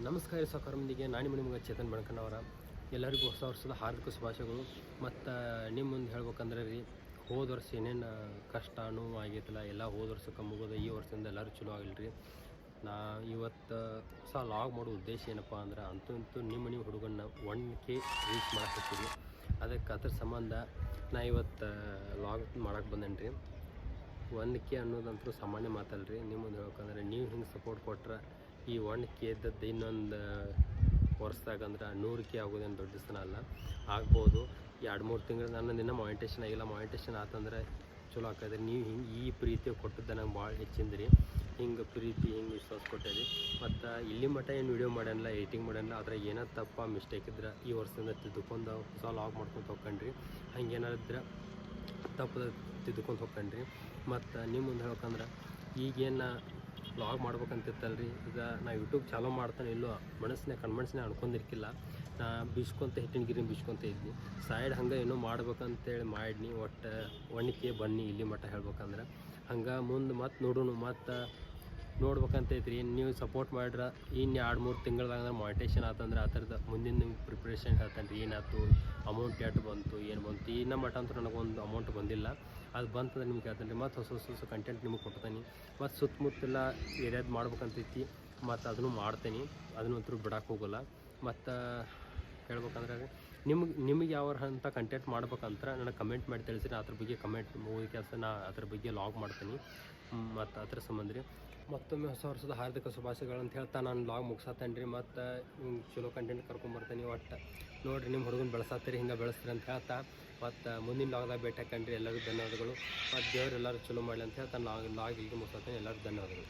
ನಮಸ್ಕಾರ ಸಾಕಾರೊಂದಿಗೆ ನಾನು ನಿಮಗೆ ಚೇತನ್ ಬೆಳಕಣ್ಣವರ ಎಲ್ಲರಿಗೂ ಹೊಸ ವರ್ಷದ ಹಾರ್ದಿಕ ಶುಭಾಶಯಗಳು. ಮತ್ತು ನಿಮ್ಮ ಮುಂದೆ ಹೇಳ್ಬೇಕಂದ್ರೆ ರೀ, ಹೋದ ವರ್ಷ ಏನೇನು ಕಷ್ಟ ನೋವು ಆಗೈತಲ್ಲ ಎಲ್ಲ ಹೋದ ವರ್ಷಕ್ಕೆ ಮುಗೋದು ಈ ವರ್ಷದಿಂದ ಎಲ್ಲರೂ ಚಲೋ ಆಗಿಲ್ರಿ. ನಾ ಇವತ್ತು ಹೊಸ ಲಾಗ್ ಮಾಡೋ ಉದ್ದೇಶ ಏನಪ್ಪ ಅಂದ್ರೆ ಅಂತೂ ನಿಮ್ಮ ಹುಡುಗನ್ನ 1K ರೀಚ್ ಮಾಡಕ್ಕೆ ಅದಕ್ಕೆ ಅದ್ರ ಸಂಬಂಧ ನಾ ಇವತ್ತು ಲಾಗ್ ಮಾಡಕ್ಕೆ ಬಂದೇನಿ ರೀ. 1K ಅನ್ನೋದಂತೂ ಸಾಮಾನ್ಯ ಮಾತಲ್ರಿ. ನಿಮ್ಮ ಮುಂದೆ ಹೇಳ್ಬೇಕಂದ್ರೆ ನೀವು ಹಿಂಗೆ ಸಪೋರ್ಟ್ ಕೊಟ್ರೆ ಈ 1K ಇದ್ದದ್ದು ಇನ್ನೊಂದು ವರ್ಷದಾಗ ಅಂದ್ರೆ 100K ಆಗೋದೇನು ದೊಡ್ಡ ದಿವಸ ಅಲ್ಲ, ಆಗ್ಬೋದು. 2-3 ತಿಂಗಳು ನನ್ನ ದಿನ ಮಾನಿಟೇಷನ್ ಆಗಿಲ್ಲ. ಮಾನಿಟೇಷನ್ ಆತಂದ್ರೆ ಚಲೋ ಆಗ್ತದೆ. ನೀವು ಹಿಂಗೆ ಈ ಪ್ರೀತಿ ಕೊಟ್ಟದ್ದು ನಂಗೆ ಭಾಳ ಹೆಚ್ಚಿಂದ್ರಿ. ಹಿಂಗೆ ಪ್ರೀತಿ ಹಿಂಗೆ ವಿಶ್ವಾಸ ಕೊಟ್ಟೇರಿ. ಮತ್ತು ಇಲ್ಲಿ ಮಟ್ಟ ಏನು ವೀಡಿಯೋ ಮಾಡ್ಯಾನಿಲ್ಲ, ಎಡಿಟಿಂಗ್ ಮಾಡ್ಯಾನಿಲ್ಲ. ಆದರೆ ಏನೋ ತಪ್ಪ ಮಿಸ್ಟೇಕ್ ಇದ್ರೆ ಈ ವರ್ಷದಿಂದ ತಿದ್ದುಕೊಂಡು ಹೊಸ ಲಾಗ್ ಮಾಡ್ಕೊಂಡು ಹೋಗ್ಕಂಡ್ರಿ. ಹಂಗೇನಾದ್ರೆ ತಪ್ಪು ತಿದ್ದುಕೊಂಡು ಹೋಗ್ಕಂಡ್ರಿ. ಮತ್ತು ನಿಮ್ಮ ಮುಂದೆ ಹೇಳ್ಬೇಕಂದ್ರೆ ಈಗೇನು ವ್ಲಾಗ್ ಮಾಡ್ಬೇಕಂತಿತ್ತಲ್ರಿ, ಈಗ ನಾ ಯೂಟ್ಯೂಬ್ ಚಾಲೂ ಮಾಡ್ತಾನೆ ಇಲ್ಲೋ ಕಣ್ಮನಸ್ಸಿನಾಗ ಅನ್ಕೊಂಡಿರ್ಕಿಲ್ಲ. ನಾ ಬೀಸ್ಕೊಂತ ಹಿಟ್ಟಿನ ಗಿರಿನ ಬೀಸ್ಕೊಂತ ಇದ್ನಿ ಸೈಡ್ ಹಂಗೆ ಏನೋ ಮಾಡ್ಬೇಕಂತೇಳಿ ಮಾಡಿನಿ. ಒಟ್ಟು 1K ಬನ್ನಿ ಇಲ್ಲಿ ಮಟ್ಟ ಹೇಳ್ಬೇಕಂದ್ರೆ ಹಂಗೆ ಮುಂದೆ ಮತ್ತೆ ನೋಡೋಣ. ಮತ್ತು ನೋಡ್ಬೇಕಂತ ಐತ್ರಿ. ನೀವು ಸಪೋರ್ಟ್ ಮಾಡ್ರೆ ಇನ್ನು 2-3 ತಿಂಗಳದಾಗ ಮಾನಿಟೇಷನ್ ಆತಂದ್ರೆ ಆ ಥರದ ಮುಂದಿನ ನಿಮ್ಗೆ ಪ್ರಿಪ್ರೇಷನ್ ಹೇಳ್ತಾನೆ ರೀ. ಏನಾಯ್ತು, ಅಮೌಂಟ್ ಎಷ್ಟು ಬಂತು, ಏನು ಬಂತು, ಇನ್ನು ಮಟ್ಟ ಅಂತೂ ನನಗೊಂದು ಅಮೌಂಟ್ ಬಂದಿಲ್ಲ. ಅದು ಬಂತಂದ್ರೆ ನಿಮ್ಗೆ ಹೇಳ್ತಾನೆ ರೀ. ಮತ್ತು ಹೊಸ ಕಂಟೆಂಟ್ ನಿಮಗೆ ಕೊಡ್ತಾನೆ. ಮತ್ತು ಸುತ್ತಮುತ್ತೆಲ್ಲ ಏರಿಯಾದ ಮಾಡ್ಬೇಕಂತೈತಿ. ಮತ್ತು ಅದನ್ನು ಮಾಡ್ತೇನೆ, ಅದನ್ನಂತೂ ಬಿಡಕ್ಕೆ ಹೋಗೋಲ್ಲ. ಮತ್ತು ಹೇಳ್ಬೇಕಂದ್ರೆ ನಿಮಗೆ ಯಾವ ಅಂತ ಕಂಟೆಂಟ್ ಮಾಡ್ಬೇಕಂತ ನನಗೆ ಕಮೆಂಟ್ ಮಾಡಿ ತಿಳಿಸಿರಿ. ಅದ್ರ ಬಗ್ಗೆ ಕಮೆಂಟ್ ಮುಗಿದ ಕೆಲಸ ನಾ ಅದ್ರ ಬಗ್ಗೆ ಲಾಗ್ ಮಾಡ್ತೀನಿ. ಮತ್ತು ಅದ್ರ ಸಂಬಂಧ ರೀ ಮತ್ತೊಮ್ಮೆ ಹೊಸ ವರ್ಷದ ಹಾರ್ದಿಕ ಶುಭಾಶಯಗಳಂತ ಹೇಳ್ತಾ ನಾನು ಲಾಗ್ ಮುಗಿಸತ್ತೇನೆ ರೀ. ಮತ್ತು ಚಲೋ ಕಂಟೆಂಟ್ ಕರ್ಕೊಂಬರ್ತೀನಿ. ಒಟ್ಟು ನೋಡಿರಿ, ನಿಮ್ಮ ಹುಡುಗನ ಬೆಳೆಸತ್ತೀರಿ, ಹಿಂಗೆ ಬೆಳೆಸ್ತೀರಿ ಅಂತ ಹೇಳ್ತಾ ಮತ್ತು ಮುಂದಿನ ಲಾಗ್ದಾಗ ಭೇಟಿ ಹಾಕಂಡ್ರಿ. ಎಲ್ಲರಿಗೂ ಧನ್ಯವಾದಗಳು. ಮತ್ತು ದೇವ್ರು ಎಲ್ಲರೂ ಚಲೋ ಮಾಡಲಿ ಅಂತ ಹೇಳ್ತಾ ಲಾಗ್ ಇಲ್ಲಿಗೆ ಮುಗಿಸತ್ತೇನೆ. ಎಲ್ಲರಿಗೂ ಧನ್ಯವಾದಗಳು.